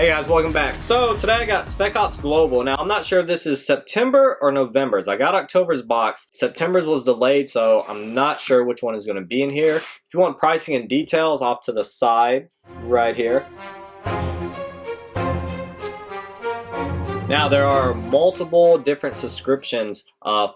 Hey guys, welcome back. So today I got Spec Ops Global. Now I'm not sure if this is September or November's. I got October's box. September's was delayed, so I'm not sure which one is going to be in here. If you want pricing and details, off to the side right here. Now there are multiple different subscriptions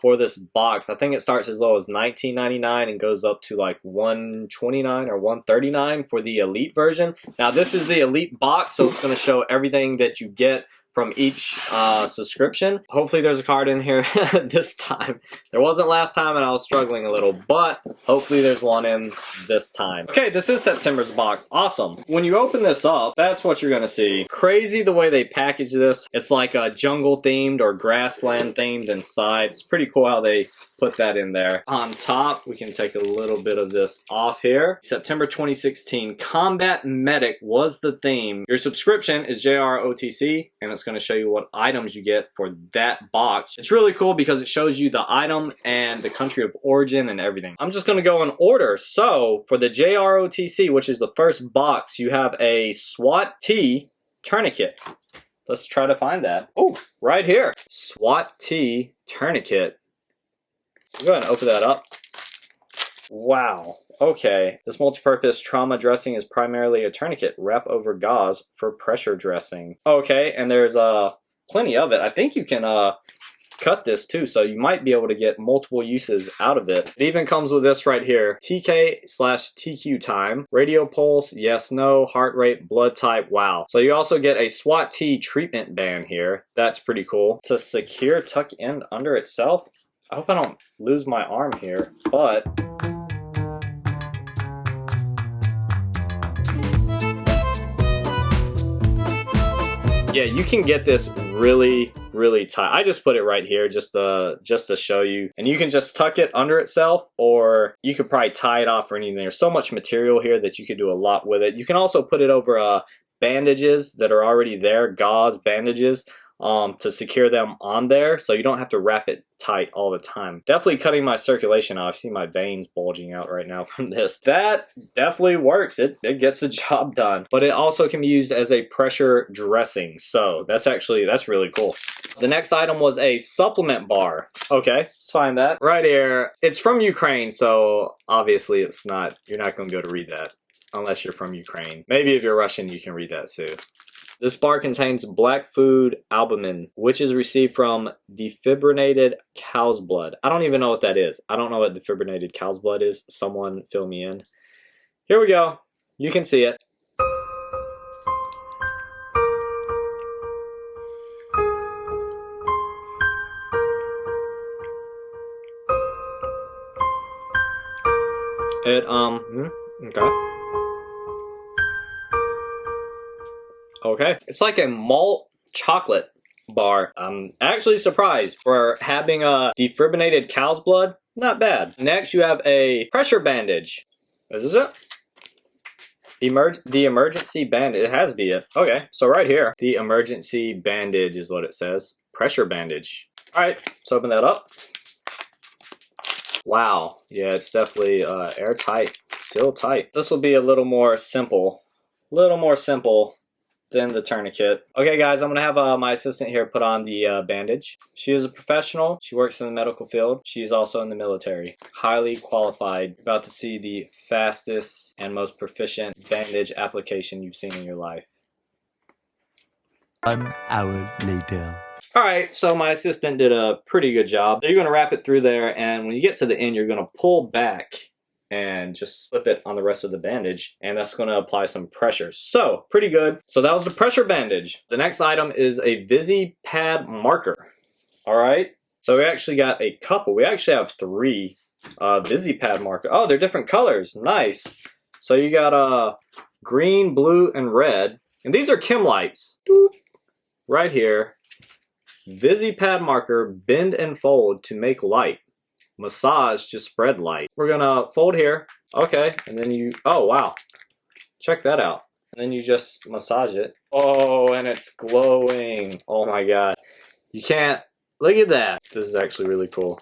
for this box. I think it starts as low as $19.99 and goes up to like $129 or $139 for the Elite version. Now this is the Elite box, so it's going to show everything that you get from each subscription. Hopefully there's a card in here this time. There wasn't last time and I was struggling a little, but hopefully there's one in this time. Okay, this is September's box. Awesome. When you open this up, that's what you're gonna see. Crazy the way they package this. It's like a jungle themed or grassland themed inside. It's pretty cool how they put that in there. On top, we can take a little bit of this off here. September 2016, Combat Medic was the theme. Your subscription is JROTC, and it's going to show you what items you get for that box. It's really cool because it shows you the item and the country of origin and everything. I'm just going to go in order. So for the JROTC, which is the first box, you have a SWAT T Tourniquet. Let's try to find that. Oh, right here. SWAT T Tourniquet. Go ahead and open that up. Wow. Okay. This multi-purpose trauma dressing is primarily a tourniquet wrap over gauze for pressure dressing. Okay, and there's plenty of it. I think you can cut this too, so you might be able to get multiple uses out of it. It even comes with this right here. TK/TQ time, radio pulse, yes, no, heart rate, blood type, wow. So you also get a SWAT T treatment band here. That's pretty cool. To secure, tuck in under itself. I hope I don't lose my arm here, but yeah, you can get this really tight. I just put it right here just to show you, and you can just tuck it under itself, or you could probably tie it off or anything. There's so much material here that you could do a lot with it. You can also put it over bandages that are already there, gauze bandages, to secure them on there, so you don't have to wrap it tight all the time. Definitely cutting my circulation off. I see my veins bulging out right now from this. That definitely works. It gets the job done. But it also can be used as a pressure dressing. So that's really cool. The next item was a supplement bar. Okay, let's find that. Right here. It's from Ukraine, so obviously it's not, you're not going to be able to read that unless you're from Ukraine. Maybe if you're Russian, you can read that too. This bar contains black food albumin, which is received from defibrinated cow's blood. I don't even know what that is. I don't know what defibrinated cow's blood is. Someone fill me in. Here we go. You can see it. Okay. Okay, it's like a malt chocolate bar. I'm actually surprised for having a defibrinated cow's blood. Not bad. Next, you have a pressure bandage. Is this it? The emergency bandage. It has to be it. Okay, so right here, the emergency bandage is what it says. Pressure bandage. All right, let's open that up. Wow, yeah, it's definitely airtight, still tight. This will be a little more simple. Than the tourniquet. Okay guys, I'm gonna have my assistant here put on the bandage. She is a professional. She works in the medical field. She's also in the military. Highly qualified. You're about to see the fastest and most proficient bandage application you've seen in your life. 1 hour later. Alright, so my assistant did a pretty good job. You're gonna wrap it through there, and when you get to the end, you're gonna pull back and just slip it on the rest of the bandage, and that's going to apply some pressure. So pretty good. So that was the pressure bandage. The next item is a Visi pad marker. All right, so we actually got a couple. We actually have 3 Visi pad marker. Oh, they're different colors. Nice. So you got green, blue, and red, and these are Chem lights. Right here. Visi pad marker, bend and fold to make light. Massage to spread light. We're gonna fold here. Okay, and then you, oh wow, check that out. And then you just massage it. Oh, and it's glowing. Oh my god, you can't, look at that. This is actually really cool.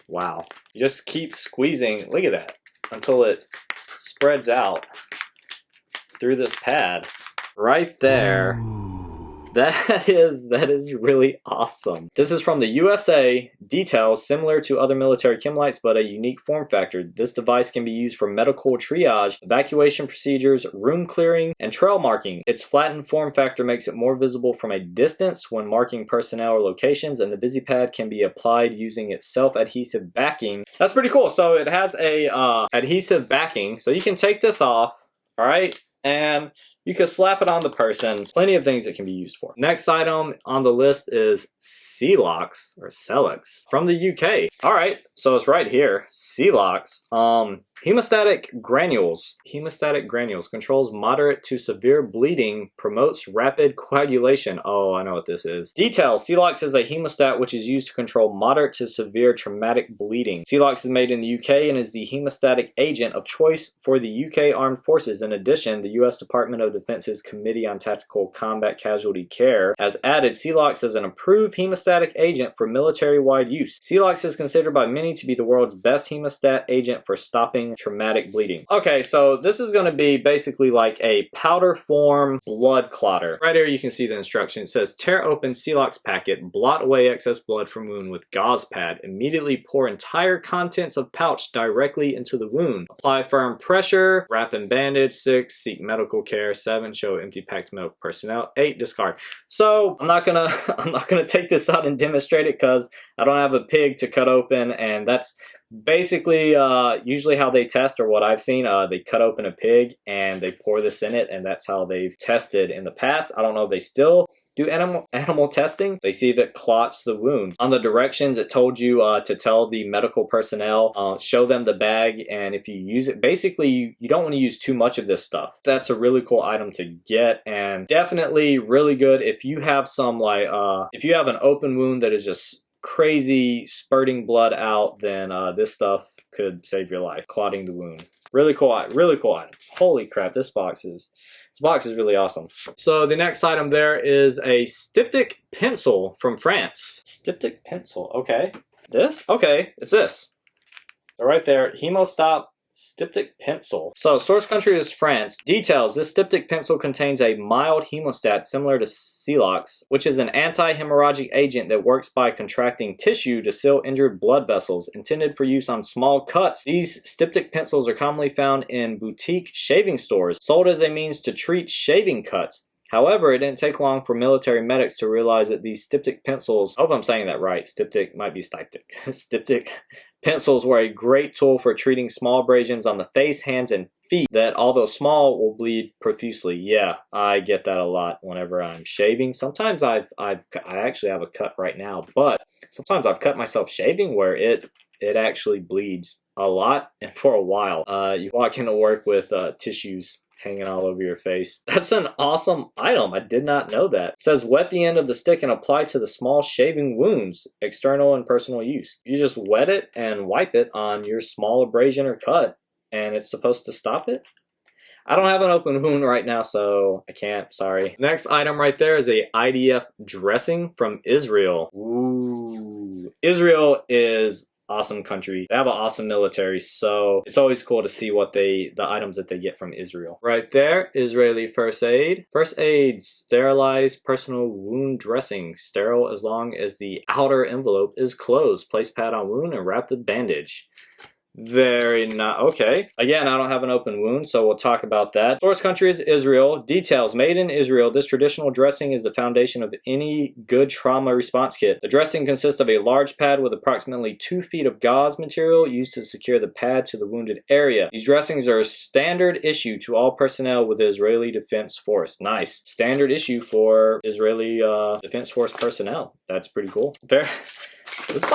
Wow, you just keep squeezing, look at that, until it spreads out through this pad. right there. That is really awesome. This is from the USA. Details similar to other military chem lights, but a unique form factor. This device can be used for medical triage, evacuation procedures, room clearing, and trail marking. Its flattened form factor makes it more visible from a distance when marking personnel or locations, and the VisiPad can be applied using its self-adhesive backing. That's pretty cool. So it has a adhesive backing, so you can take this off, all right, and you can slap it on the person. Plenty of things it can be used for. Next item on the list is Celox or Celex from the UK. All right, so it's right here. Celox. Hemostatic granules. Hemostatic granules controls moderate to severe bleeding, promotes rapid coagulation. Oh, I know what this is. Details. Celox is a hemostat which is used to control moderate to severe traumatic bleeding. Celox is made in the UK and is the hemostatic agent of choice for the UK Armed Forces. In addition, the US Department of Defense's Committee on Tactical Combat Casualty Care has added Celox as an approved hemostatic agent for military-wide use. Celox is considered by many to be the world's best hemostat agent for stopping traumatic bleeding. Okay, so this is going to be basically like a powder form blood clotter. Right here you can see the instruction. It says tear open Celox packet, blot away excess blood from wound with gauze pad. Immediately pour entire contents of pouch directly into the wound. Apply firm pressure, wrap in bandage. 6, seek medical care. 7, show empty pack to medical personnel. 8, discard. So I'm not gonna take this out and demonstrate it because I don't have a pig to cut open, and that's basically usually how they test, or what I've seen. They cut open a pig and they pour this in it, and that's how they've tested in the past. I don't know if they still do animal testing. They see if it clots the wound. On the directions, it told you to tell the medical personnel, show them the bag, and if you use it, basically you don't want to use too much of this stuff. That's a really cool item to get, and definitely really good if you have some like if you have an open wound that is just crazy spurting blood out, then this stuff could save your life, clotting the wound. Really cool item. Holy crap, this box is really awesome. So the next item there is a Stiptic pencil from France. Stiptic pencil, okay. This? Okay, it's this. So right there, Hemostatic Stiptic pencil. So source country is France. Details. This Stiptic pencil contains a mild hemostat similar to Celox, which is an anti-hemorrhagic agent that works by contracting tissue to seal injured blood vessels, intended for use on small cuts. These Stiptic pencils are commonly found in boutique shaving stores, sold as a means to treat shaving cuts. However, it didn't take long for military medics to realize that these Stiptic pencils, I hope I'm saying that right, Stiptic might be Stiptic, Stiptic pencils were a great tool for treating small abrasions on the face, hands, and feet that, although small, will bleed profusely. Yeah, I get that a lot whenever I'm shaving. Sometimes I actually have a cut right now, but sometimes I've cut myself shaving where it actually bleeds a lot and for a while. You walk into work with tissues hanging all over your face. That's an awesome item. I did not know that. It says wet the end of the stick and apply to the small shaving wounds, external and personal use. You just wet it and wipe it on your small abrasion or cut, and it's supposed to stop it. I don't have an open wound right now, so I can't, sorry. Next item right there is a IDF dressing from Israel. Ooh. Israel is awesome country. They have an awesome military, so it's always cool to see what the items that they get from Israel. Right there, Israeli first aid. First aid, sterilized personal wound dressing. Sterile as long as the outer envelope is closed. Place pad on wound and wrap the bandage. Very nice. Okay. Again, I don't have an open wound, so we'll talk about that. Source country is Israel. Details. Made in Israel, this traditional dressing is the foundation of any good trauma response kit. The dressing consists of a large pad with approximately 2 feet of gauze material used to secure the pad to the wounded area. These dressings are standard issue to all personnel with the Israeli Defense Force. Nice. Standard issue for Israeli Defense Force personnel. That's pretty cool. This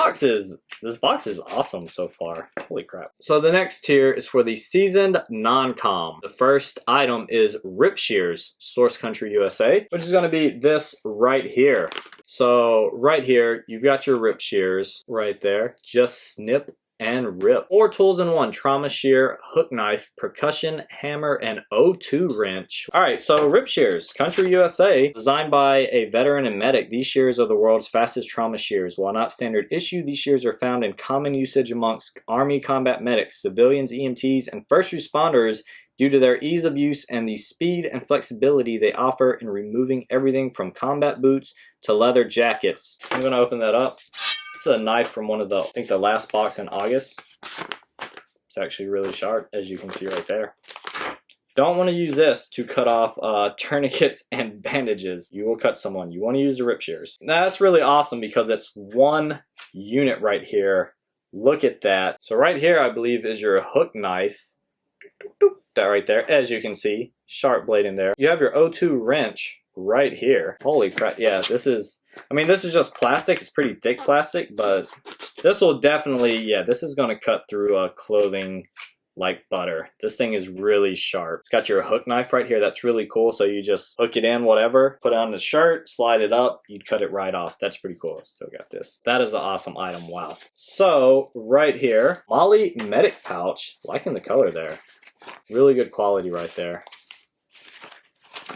box is awesome so far. Holy crap. So the next tier is for the seasoned non-com. The first item is rip shears, source country USA, which is going to be this right here. So right here, you've got your rip shears right there. Just snip and rip. 4 tools in one: trauma shear, hook knife, percussion hammer, and O2 wrench. Alright, so rip shears, country USA, designed by a veteran and medic. These shears are the world's fastest trauma shears. While not standard issue, these shears are found in common usage amongst Army combat medics, civilians, EMTs, and first responders due to their ease of use and the speed and flexibility they offer in removing everything from combat boots to leather jackets. I'm going to open that up. This is a knife from one of the, I think the last box in August. It's actually really sharp, as you can see right there. Don't want to use this to cut off tourniquets and bandages. You will cut someone. You want to use the rip shears. Now that's really awesome because it's one unit right here. Look at that. So right here, I believe, is your hook knife. That right there, as you can see, sharp blade in there. You have your O2 wrench right here. Holy crap, yeah, this is, I mean, this is just plastic. It's pretty thick plastic, but this will definitely, yeah, this is gonna cut through clothing like butter. This thing is really sharp. It's got your hook knife right here. That's really cool. So you just hook it in, whatever, put it on the shirt, slide it up, you'd cut it right off. That's pretty cool. Still got this. That is an awesome item. Wow. So right here, Molly medic pouch. Liking the color there. Really good quality right there.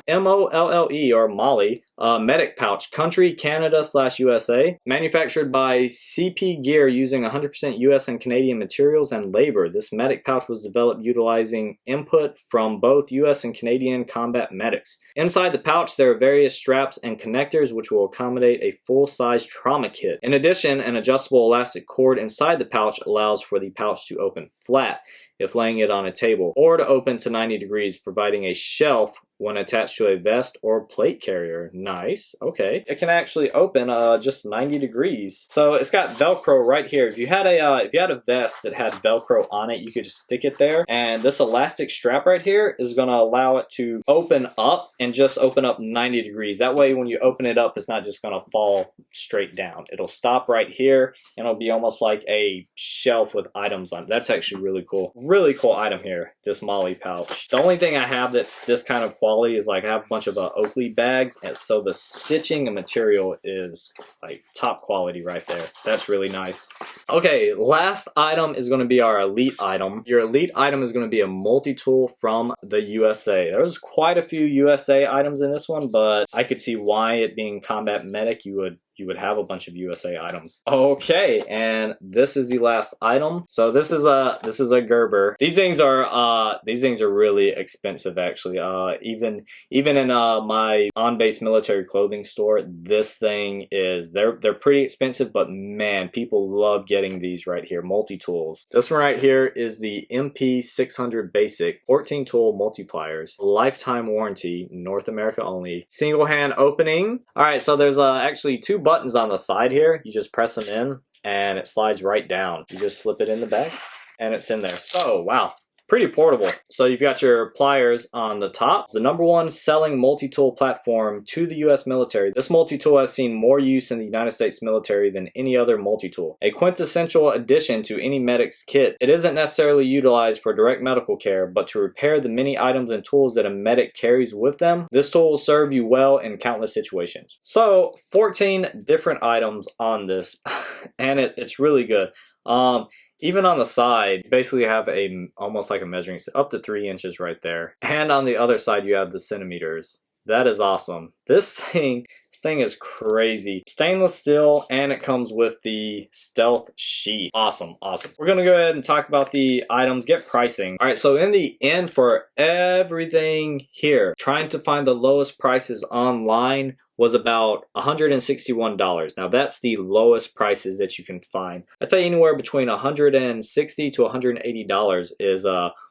MOLLE or Molly medic pouch, country Canada/USA, manufactured by CP Gear using 100% US and Canadian materials and labor. This medic pouch was developed utilizing input from both US and Canadian combat medics. Inside the pouch there are various straps and connectors which will accommodate a full-size trauma kit. In addition, an adjustable elastic cord inside the pouch allows for the pouch to open flat if laying it on a table, or to open to 90 degrees, providing a shelf when attached to a vest or plate carrier. Nice, okay. It can actually open just 90 degrees. So it's got Velcro right here. If you had a vest that had Velcro on it, you could just stick it there. And this elastic strap right here is gonna allow it to open up and just open up 90 degrees. That way when you open it up, it's not just gonna fall straight down. It'll stop right here and it'll be almost like a shelf with items on it. That's actually really cool. Really cool item here, this Molly pouch. The only thing I have that's this kind of quality is like I have a bunch of Oakley bags, and so the stitching and material is like top quality right there. That's really nice. Okay, last item is going to be our elite item. Your elite item is going to be a multi-tool from the USA. There's quite a few USA items in this one, but I could see why, it being combat medic, you would have a bunch of USA items. Okay, and this is the last item. So this is a Gerber. These things are really expensive actually. Even in my on-base military clothing store, this thing is they're pretty expensive, but man, people love getting these right here, multi-tools. This one right here is the MP600 Basic 14 tool multipliers, lifetime warranty, North America only, single hand opening. All right, so there's actually two buttons on the side here. You just press them in and it slides right down. You just slip it in the bag and it's in there. So wow, pretty portable. So you've got your pliers on the top. The #1 selling multi-tool platform to the US military. This multi-tool has seen more use in the United States military than any other multi-tool. A quintessential addition to any medic's kit. It isn't necessarily utilized for direct medical care, but to repair the many items and tools that a medic carries with them. This tool will serve you well in countless situations. So 14 different items on this and it's really good. Even on the side, you basically have almost like a measuring stick, up to 3 inches right there. And on the other side, you have the centimeters. That is awesome. This thing is crazy. Stainless steel, and it comes with the stealth sheath. Awesome, awesome. We're gonna go ahead and talk about the items, get pricing. All right, so in the end, for everything here, trying to find the lowest prices online was about $161. Now that's the lowest prices that you can find. I'd say anywhere between $160 to $180 is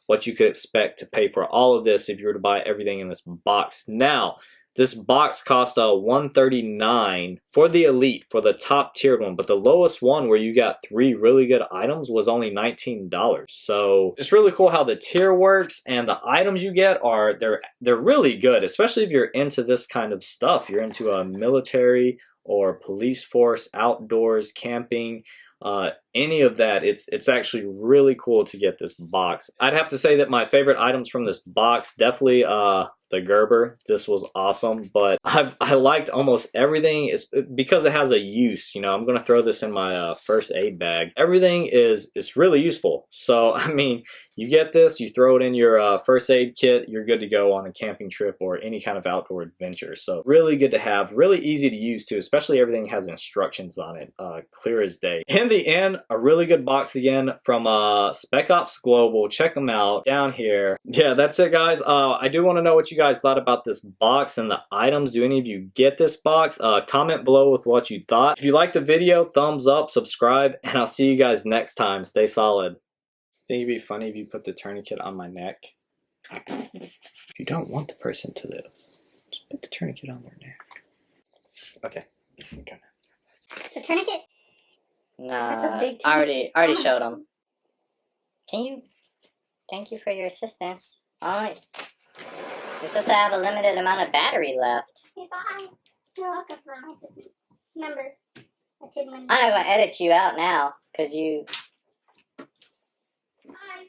what you could expect to pay for all of this if you were to buy everything in this box. Now, this box cost $139 for the elite, for the top tiered one, but the lowest one where you got 3 really good items was only $19. So it's really cool how the tier works, and the items you get are they're really good, especially if you're into this kind of stuff. You're into a military or police force, outdoors, camping, any of that. It's actually really cool to get this box. I'd have to say that my favorite items from this box, definitely the Gerber. This was awesome, but I liked almost everything. It's because it has a use. You know, I'm gonna throw this in my first aid bag. Everything is really useful. So I mean, you get this, you throw it in your first aid kit, you're good to go on a camping trip or any kind of outdoor adventure. So really good to have, really easy to use too, especially everything has instructions on it, clear as day. In the end, a really good box again from Spec Ops Global. Check them out down here. Yeah, that's it, guys. I do want to know what you guys thought about this box and the items. Do any of you get this box? Comment below with what you thought. If you liked the video, thumbs up, subscribe, and I'll see you guys next time. Stay solid. Think it'd be funny if you put the tourniquet on my neck? If you don't want the person to live, just put the tourniquet on their neck. Okay. So tourniquet? Nah, That's a big I already showed tourniquet. him. Can you? Thank you for your assistance. Alright. You're supposed to have a limited amount of battery left. Yeah, bye. You're welcome for my assistance. Remember, I took money. I'm gonna edit you out now, cause you. Bye.